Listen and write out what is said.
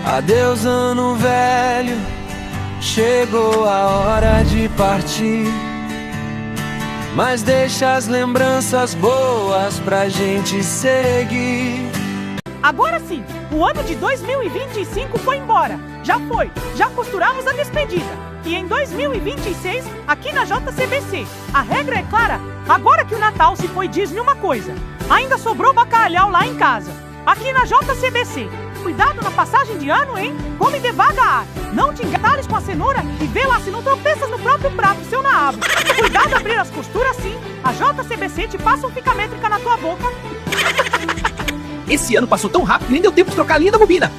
Adeus, ano velho, chegou a hora de partir, mas deixa as lembranças boas pra gente seguir. Agora sim, o ano de 2025 foi embora. Já foi, já costuramos a despedida. E em 2026, aqui na JCBC, a regra é clara. Agora que o Natal se foi, diz-me uma coisa: ainda sobrou bacalhau lá em casa. Aqui na JCBC, cuidado na passagem de ano, hein? Come devagar, não te engatalhes com a cenoura e vê lá se não tropeças no próprio prato, seu naabo. Cuidado abrir as costuras sim, a JCBC te passa um fica-métrica na tua boca. Esse ano passou tão rápido que nem deu tempo de trocar a linha da bobina.